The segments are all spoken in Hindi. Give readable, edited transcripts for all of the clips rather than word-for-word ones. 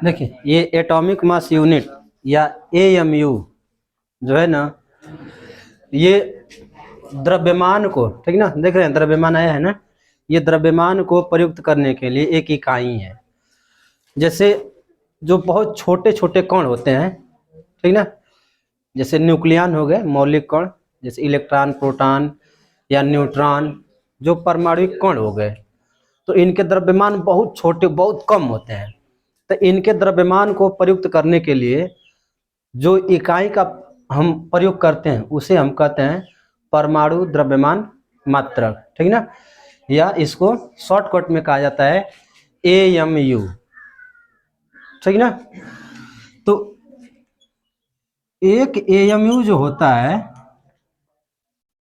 देखिए ये एटॉमिक मास यूनिट या एएमयू जो है ना, ये द्रव्यमान को, ठीक ना, देख रहे हैं द्रव्यमान आया है ना, ये द्रव्यमान को प्रयुक्त करने के लिए एक इकाई है। जैसे जो बहुत छोटे छोटे कण होते हैं, ठीक ना, जैसे न्यूक्लियन हो गए मौलिक कण, जैसे इलेक्ट्रॉन प्रोटॉन या न्यूट्रॉन, जो परमाणुविक कण हो गए, तो इनके द्रव्यमान बहुत छोटे बहुत कम होते हैं। तो इनके द्रव्यमान को प्रयुक्त करने के लिए जो इकाई का हम प्रयोग करते हैं उसे हम कहते हैं परमाणु द्रव्यमान मात्रक, ठीक ना, या इसको शॉर्टकट में कहा जाता है एएमयू, ठीक ना। तो एक एएमयू जो होता है,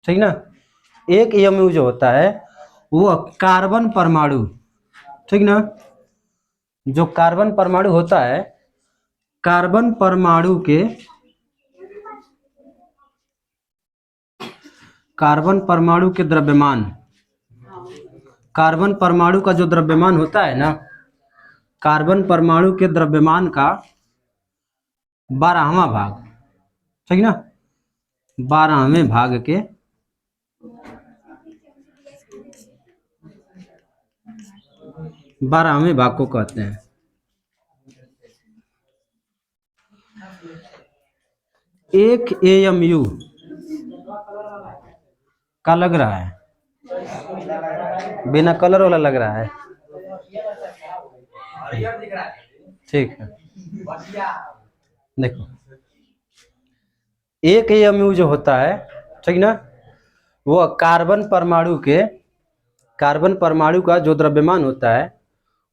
ठीक ना, एक एएमयू जो होता है वो कार्बन परमाणु, ठीक ना, जो कार्बन परमाणु होता है, कार्बन परमाणु के, कार्बन परमाणु के द्रव्यमान, कार्बन परमाणु का जो द्रव्यमान होता है ना, कार्बन परमाणु के द्रव्यमान का 12वां भाग, ठीक ना, 12वें भाग के 12वें भाग को कहते हैं। एक एएमयू का लग रहा है, बिना कलर वाला लग रहा है, ठीक है। देखो एक एएमयू जो होता है, ठीक ना, वो कार्बन परमाणु के, कार्बन परमाणु का जो द्रव्यमान होता है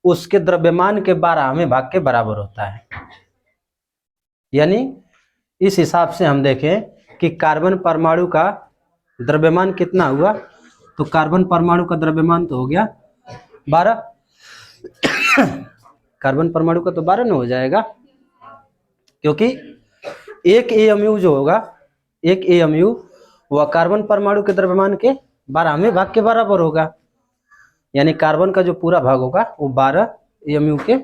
उसके द्रव्यमान के 12वें भाग के बराबर होता है। यानी इस हिसाब से हम देखें कि कार्बन परमाणु का द्रव्यमान कितना हुआ, तो कार्बन परमाणु का द्रव्यमान तो हो गया 12, कार्बन परमाणु का तो 12 न हो जाएगा, क्योंकि एक एएमयू जो होगा, एक एएमयू वह कार्बन परमाणु के द्रव्यमान के 12वें भाग के बराबर होगा। यानी कार्बन का जो पूरा भाग होगा वो 12 एएमयू के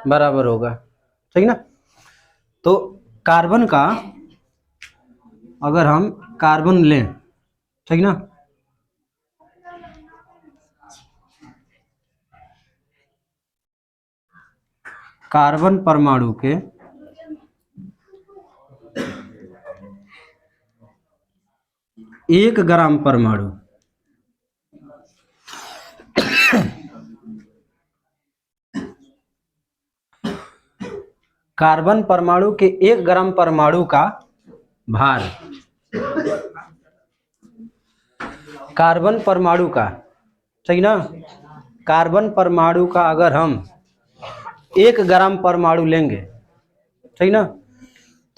बराबर होगा, ठीक ना। तो कार्बन का, अगर हम कार्बन लें, ठीक ना, कार्बन परमाणु के 1 ग्राम परमाणु, कार्बन परमाणु के 1 ग्राम परमाणु का भार, कार्बन परमाणु का, ठीक ना, कार्बन परमाणु का अगर हम 1 ग्राम परमाणु लेंगे, ठीक ना,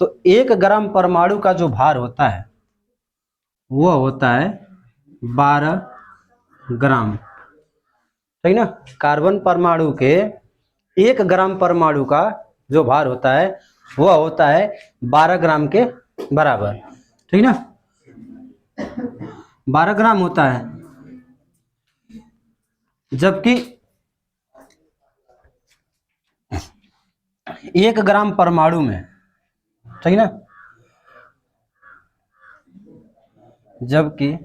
तो 1 ग्राम परमाणु का जो भार होता है वो होता है 12 ग्राम, ठीक ना। कार्बन परमाणु के 1 ग्राम परमाणु का जो भार होता है वह होता है 12 ग्राम के बराबर, ठीक ना, 12 ग्राम होता है। जबकि 1 ग्राम परमाणु में, ठीक ना, जबकि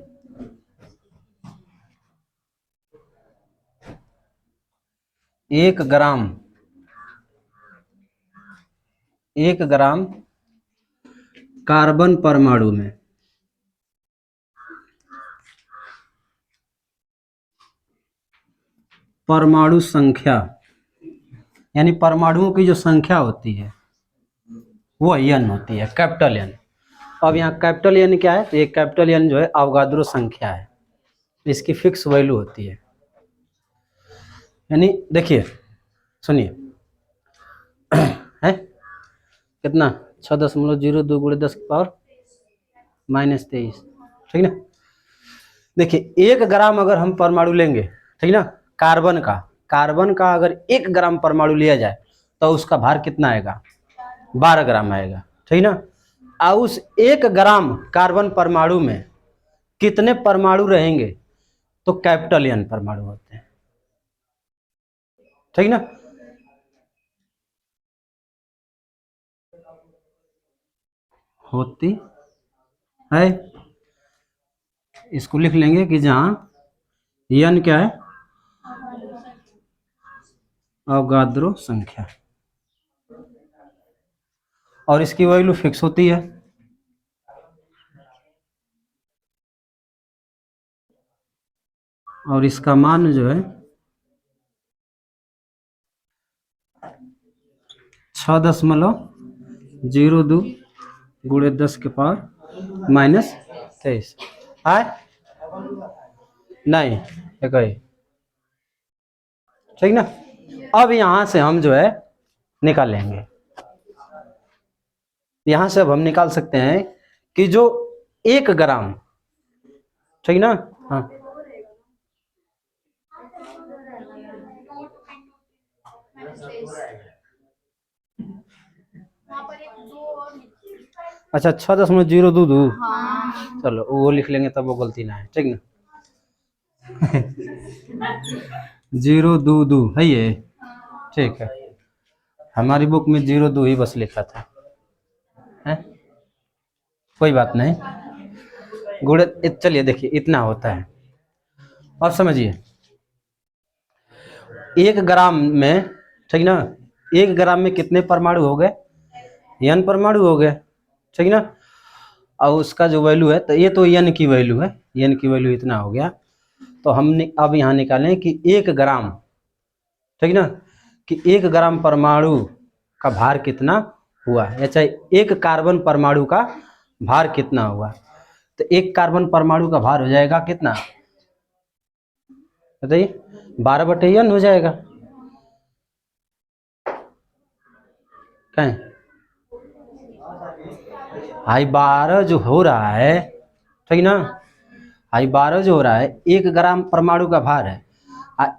1 ग्राम, 1 ग्राम कार्बन परमाणु में परमाणु संख्या, यानी परमाणुओं की जो संख्या होती है वो n होती है, कैपिटल N। अब यहाँ कैपिटल N क्या है, तो ये कैपिटल N जो है अवगाद्रो संख्या है, इसकी फिक्स वैल्यू होती है। यानी देखिए सुनिए, है कितना 6.02 × 10⁻⁻23, ठीक ना। देखिए 1 ग्राम अगर हम परमाणु लेंगे, ठीक ना, कार्बन का, कार्बन का अगर 1 ग्राम परमाणु लिया जाए तो उसका भार कितना आएगा, 12 ग्राम आएगा, ठीक ना। और उस 1 ग्राम कार्बन परमाणु में कितने परमाणु रहेंगे, तो कैपिटल N परमाणु होते हैं, ठीक ना। होती है। इसको लिख लेंगे कि जहां n क्या है, अवगाद्रो संख्या, और इसकी वैल्यू फिक्स होती है। और इसका मान जो है 6.02 गुणे 10⁻⁻23 है। नहीं एक ही, ठीक ना। अब यहां से हम जो है निकालेंगे, यहां से अब हम निकाल सकते हैं कि जो 1 ग्राम, ठीक ना। हाँ अच्छा 6.02 चलो वो लिख लेंगे तब वो गलती ना है, ठीक ना। 022 है ये, ठीक है। हमारी बुक में 02 ही बस लिखा था, है कोई बात नहीं। गुणे चलिए देखिए इतना होता है। अब समझिए 1 ग्राम में, ठीक ना, 1 ग्राम में कितने परमाणु हो गए, n परमाणु हो गए, ठीक ना। और उसका जो वैल्यू है, तो ये तो n की वैल्यू है, n की वैल्यू इतना हो गया। तो हम अब यहाँ निकालें कि 1 ग्राम, ठीक ना, कि 1 ग्राम परमाणु का भार कितना हुआ, या चाहे 1 कार्बन परमाणु का भार कितना हुआ। तो 1 कार्बन परमाणु का भार हो जाएगा कितना बताइए, 12/n हो जाएगा। कहें हाई 12 जो हो रहा है, ठीक ना, हाई 12 जो हो रहा है 1 ग्राम परमाणु का भार है,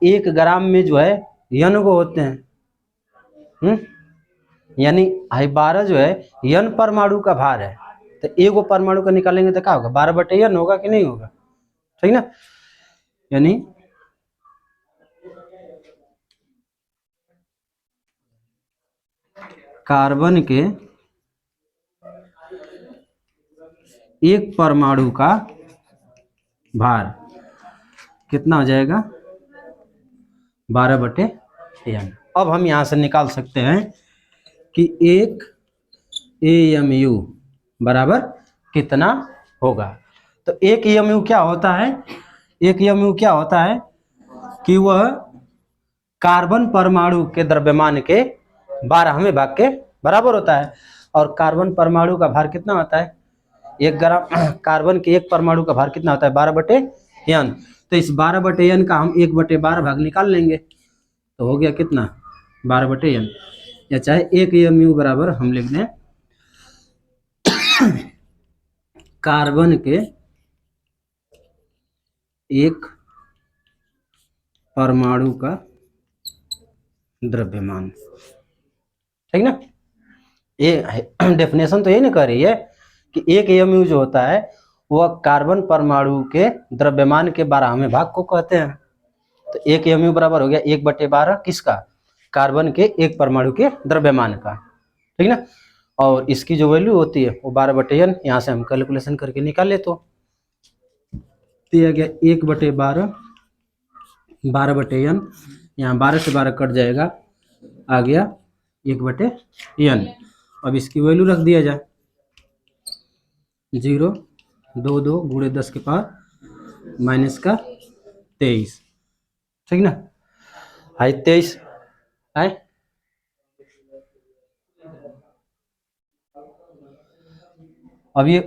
1 ग्राम में जो है n को होते हैं, यानी हाई 12 जो है n परमाणु का भार है। तो एगो परमाणु का निकालेंगे तो क्या होगा, 12/n होगा कि नहीं होगा, ठीक ना। यानी कार्बन के 1 परमाणु का भार कितना हो जाएगा, 12/n। अब हम यहां से निकाल सकते हैं कि 1 AMU बराबर कितना होगा। तो 1 AMU क्या होता है, 1 AMU क्या होता है कि वह कार्बन परमाणु के द्रव्यमान के 12वें भाग के बराबर होता है। और कार्बन परमाणु का भार कितना होता है, 1 ग्राम कार्बन के 1 परमाणु का भार कितना होता है, 12/n। तो इस 12/n का हम 1/12 भाग निकाल लेंगे, तो हो गया कितना, 12/n। या चाहे 1 AMU बराबर हम लिख दें कार्बन के 1 परमाणु का द्रव्यमान, ठीक ना। ये डेफिनेशन तो यही ना कह रही है कि 1 AMU जो होता है वह कार्बन परमाणु के द्रव्यमान के 12वें भाग को कहते हैं। तो 1 AMU बराबर हो गया 1/12 किसका, कार्बन के 1 परमाणु के द्रव्यमान का, ठीक ना। और इसकी जो वैल्यू होती है वो 12/n, यहाँ से हम कैलकुलेशन करके निकाल ले तो दिया गया 1/12, 12/n, यहाँ 12 से 12 कट जाएगा, आ गया 1/n। अब इसकी वैल्यू रख दिया जाए 0.22 गुणे 10⁻⁻23, ठीक ना। हाई 23 है, अब ये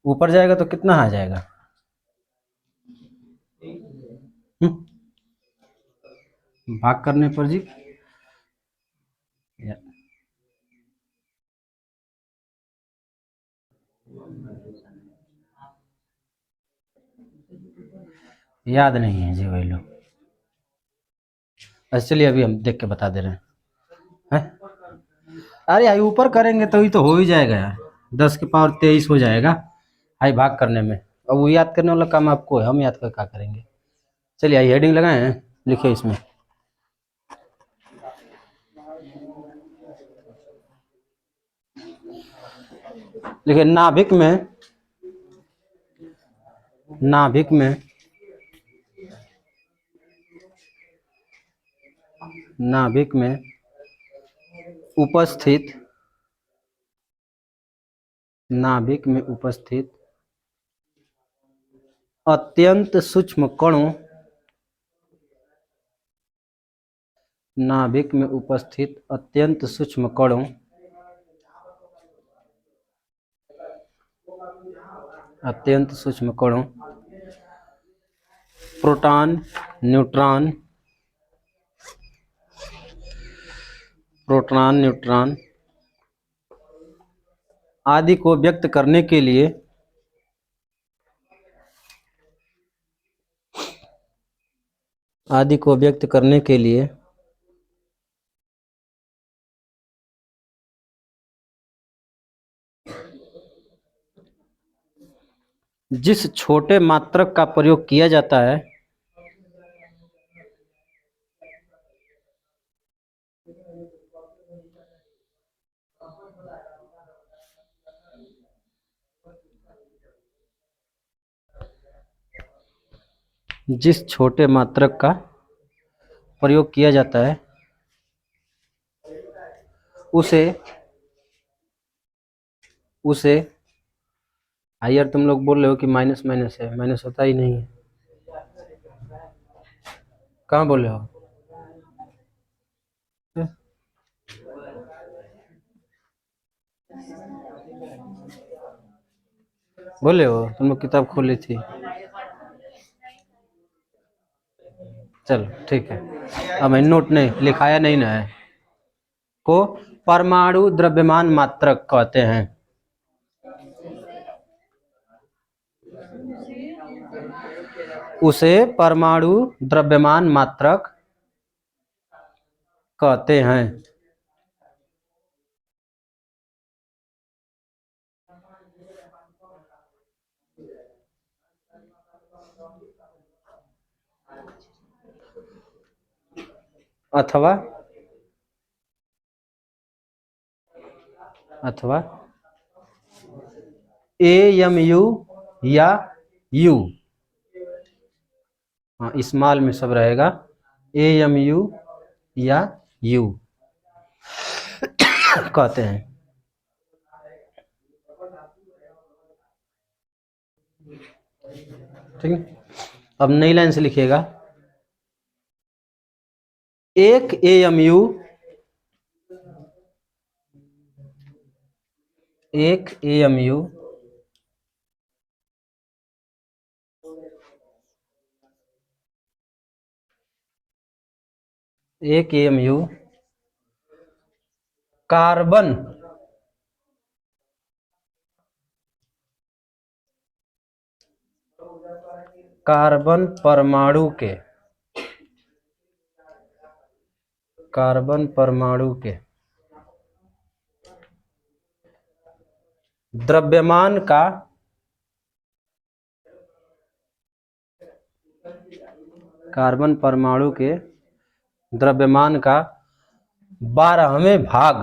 ऊपर जाएगा तो कितना आ जाएगा, भाग करने पर जी याद नहीं है जी वैल्यू। अच्छा चलिए अभी हम देख के बता दे रहे हैं। अरे आई ऊपर करेंगे तो ही तो हो ही जाएगा यार, 10⁻23 हो जाएगा हाई भाग करने में। अब वो याद करने वाला काम आपको है, हम याद कर क्या करेंगे। चलिए आई हेडिंग लगाए हैं, लिखिए इसमें देखिए नाभिक में उपस्थित अत्यंत सूक्ष्म कणों प्रोटॉन न्यूट्रॉन आदि को व्यक्त करने के लिए जिस छोटे मात्रक का प्रयोग किया जाता है उसे यार तुम लोग बोल रहे हो कि माइनस माइनस है, माइनस होता ही नहीं है, कहाँ बोल रहे हो? बोले हो तुम लोग किताब खोली थी, चलो ठीक है। अब मैं नोट नहीं लिखाया नहीं ना है को परमाणु द्रव्यमान मात्रक कहते हैं। उसे परमाणु द्रव्यमान मात्रक कहते हैं। अथवा AMU या U, हाँ स्मॉल में सब रहेगा, AMU या U कहते हैं। ठीक है, अब नई लाइन से लिखिएगा, एक AMU कार्बन परमाणु के द्रव्यमान का कार्बन परमाणु के द्रव्यमान का 12वें भाग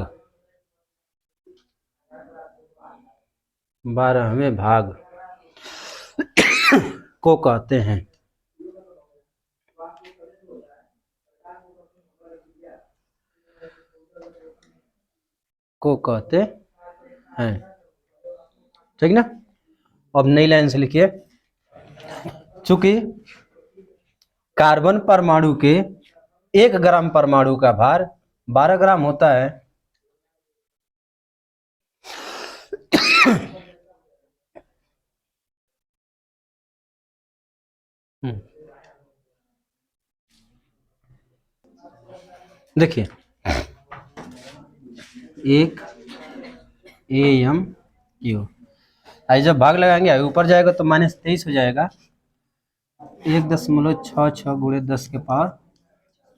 को कहते हैं। ठीक ना। अब नई लाइन से लिखिए, चूंकि कार्बन परमाणु के 1 ग्राम परमाणु का भार 12 ग्राम होता है, देखिए 1 AMU, आई जब भाग लगाएंगे ऊपर जाएगा तो -23 हो जाएगा, 1.66 गुणे 10 के पावर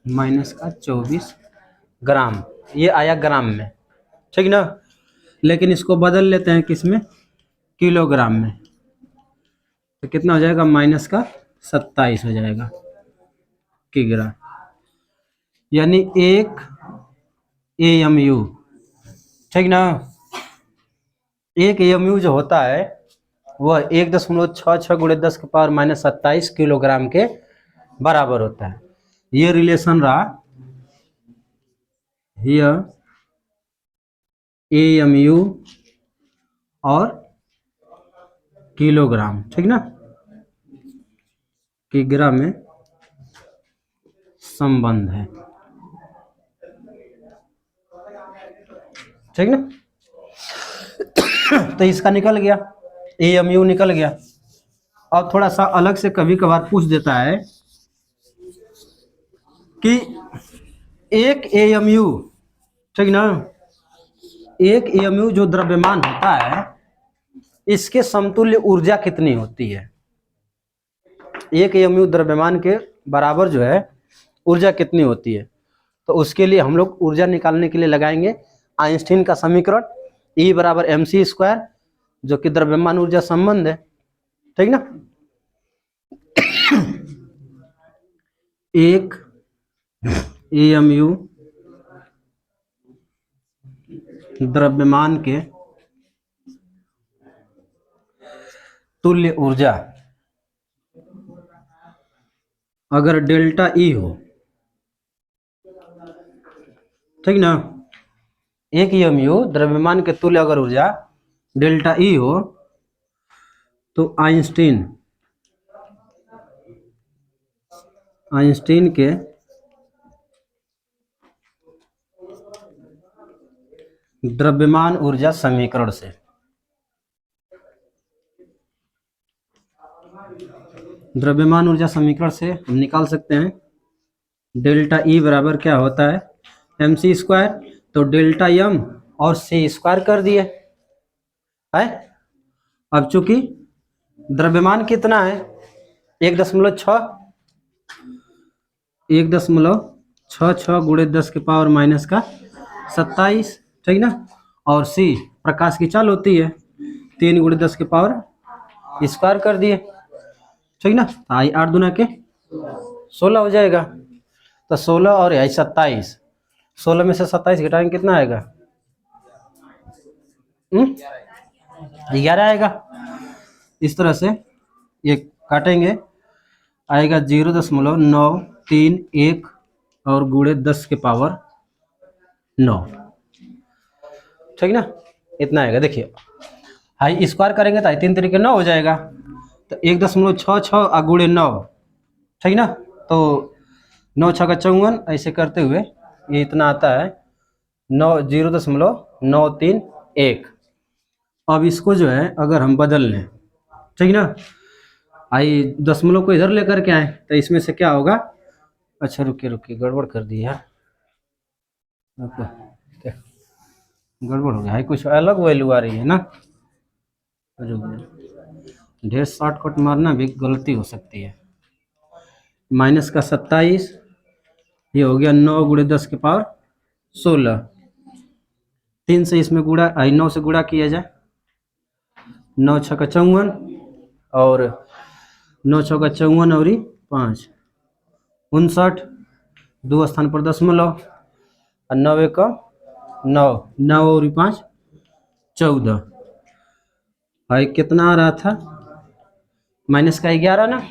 -24 ग्राम, ये आया ग्राम में, ठीक ना। लेकिन इसको बदल लेते हैं किसमें, किलोग्राम में, तो कितना हो जाएगा -27 हो जाएगा किग्रा, यानी 1 AMU, ठीक ना। एक एएमयू जो होता है वह 1.66 गुणे 10 के पावर माइनस 27 किलोग्राम के बराबर होता है। ये रिलेशन रहा हियर एएमयू और किलोग्राम, ठीक ना, किग्रा में संबंध है, ठीक ना। तो इसका निकल गया, एएमयू निकल गया। अब थोड़ा सा अलग से कभी कभार पूछ देता है कि एक एएमयू, ठीक ना, एक एएमयू जो द्रव्यमान होता है इसके समतुल्य ऊर्जा कितनी होती है। एक एएमयू द्रव्यमान के बराबर जो है ऊर्जा कितनी होती है, तो उसके लिए हम लोग ऊर्जा निकालने के लिए लगाएंगे आइंस्टीन का समीकरण E बराबर mc², जो कि द्रव्यमान ऊर्जा संबंध है, ठीक ना। एक एएमयू द्रव्यमान के तुल्य ऊर्जा अगर डेल्टा E हो, ठीक ना, एक एएमयू द्रव्यमान के तुल्य अगर ऊर्जा डेल्टा E हो तो आइंस्टीन के द्रव्यमान ऊर्जा समीकरण से हम निकाल सकते हैं डेल्टा E बराबर क्या होता है mc², तो डेल्टा m और c² कर दिए है। अब चूंकि द्रव्यमान कितना है 1.66 गुणे 10 के पावर माइनस का 27, ठीक ना, और c प्रकाश की चाल होती है 3 गुणे 10 के पावर स्क्वायर कर दिए, ठीक ना। आई 8 दूना के 16 हो जाएगा, तो 16 और 27, 16 में से 27 घटाएंगे कितना आएगा 11 आएगा। इस तरह से ये काटेंगे, आएगा 0.931 और गुणे 10 के पावर 9, ठीक ना, इतना आएगा। देखिए हाई स्क्वायर करेंगे तो 3 तरीके 9 हो जाएगा, तो 1.66 गुणे 9, ठीक ना, तो 9 छक्का 54, ऐसे करते हुए ये इतना आता है 0.931। अब इसको जो है अगर हम बदल लें, ठीक ना, आई दशमलव को इधर लेकर के आए तो इसमें से क्या होगा, अच्छा रुकिए गड़बड़ कर दी है, गड़बड़ हो गया है, कुछ अलग वैल्यू आ रही है ना, ढेर शॉर्टकट मारना भी गलती हो सकती है। माइनस का 27, ये हो गया 9 गुणे 10 के पावर 16, 3 से इसमें गुणा 9 से गुणा किया जाए, 9 छक्का 54 और 9 चौका 54 और 5 59, 2 स्थान पर दशमलव और 9 एक 9, 9 और 5 14, भाई कितना आ रहा था माइनस का 11 ना,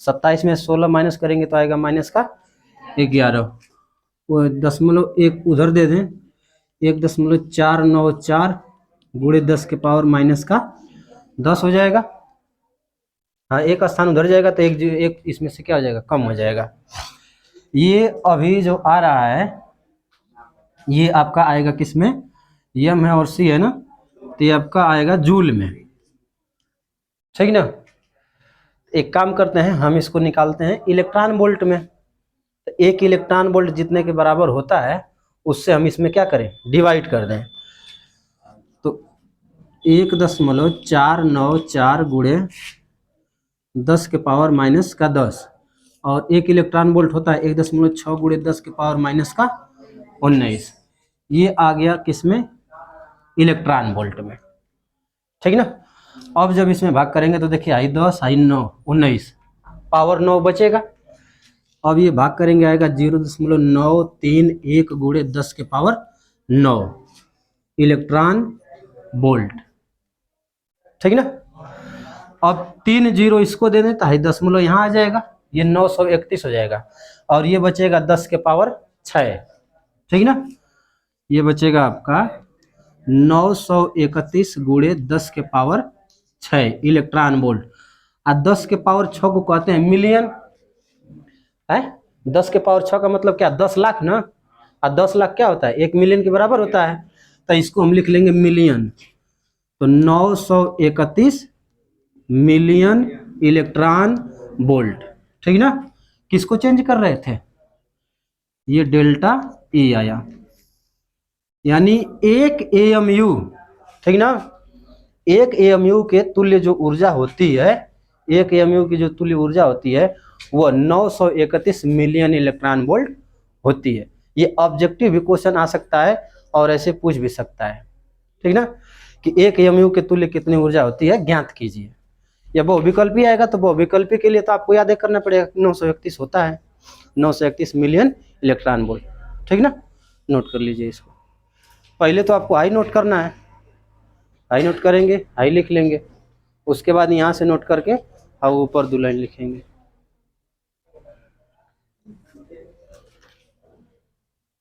27 में 16 माइनस करेंगे तो आएगा माइनस का 11, वो दशमलव एक उधर दे दें, 1.494 गुणे 10 के पावर माइनस का 10 हो जाएगा। हाँ, एक स्थान उधर जाएगा तो एक इसमें से क्या हो जाएगा, कम हो जाएगा। ये अभी जो आ रहा है ये आपका आएगा किसमें, एम है और सी है ना, तो ये आपका आएगा जूल में, ठीक ना। एक काम करते हैं, हम इसको निकालते हैं इलेक्ट्रॉन वोल्ट में, तो एक इलेक्ट्रॉन वोल्ट जितने के बराबर होता है उससे हम इसमें क्या करें, डिवाइड कर दें, तो 1.494 गुणे 10 के पावर माइनस का 10, और एक इलेक्ट्रॉन वोल्ट होता है 1.6 गुणे 10 के पावर माइनस का 19, ये आ गया किसमें, इलेक्ट्रॉन वोल्ट में, ठीक ना। अब जब इसमें भाग करेंगे तो देखिए आई 10 आई 9 19, पावर 9 बचेगा। अब ये भाग करेंगे आएगा 0.931 गुणे 10 के पावर 9 इलेक्ट्रॉन वोल्ट, ठीक ना। अब 3 जीरो इसको दे दें तो 10 यहाँ आ जाएगा, ये 931 हो जाएगा, और ये बचेगा 10 के पावर 6, ठीक ना। ये बचेगा आपका 931 गुणे 10 के पावर 6 इलेक्ट्रॉन वोल्ट। और 10 के पावर 6 को कहते हैं मिलियन है। 10 के पावर 6 का मतलब क्या, 10 लाख ना। और 10 लाख क्या होता है, 1 मिलियन के बराबर होता है, तो इसको हम लिख लेंगे मिलियन। तो 931 मिलियन इलेक्ट्रॉन वोल्ट, ठीक ना। किसको चेंज कर रहे थे, ये डेल्टा ई आया, यानी एक एएमयू, ठीक ना। एक एएमयू के तुल्य जो ऊर्जा होती है, एक एएमयू की जो तुल्य ऊर्जा होती है वो 931 मिलियन इलेक्ट्रॉन वोल्ट होती है। ये ऑब्जेक्टिव भी क्वेश्चन आ सकता है और ऐसे पूछ भी सकता है, ठीक ना, कि एक एएमयू के तुल्य कितनी ऊर्जा होती है ज्ञात कीजिए। या बहुविकल्पी आएगा तो बहुविकल्पी के लिए तो आपको याद करना पड़ेगा 931 होता है, 931 मिलियन इलेक्ट्रॉन वोल्ट, ठीक ना। नोट कर लीजिए इसको। पहले तो आपको आई नोट करना है, आई नोट करेंगे, आई लिख लेंगे, उसके बाद यहाँ से नोट करके और ऊपर 2 लाइन लिखेंगे।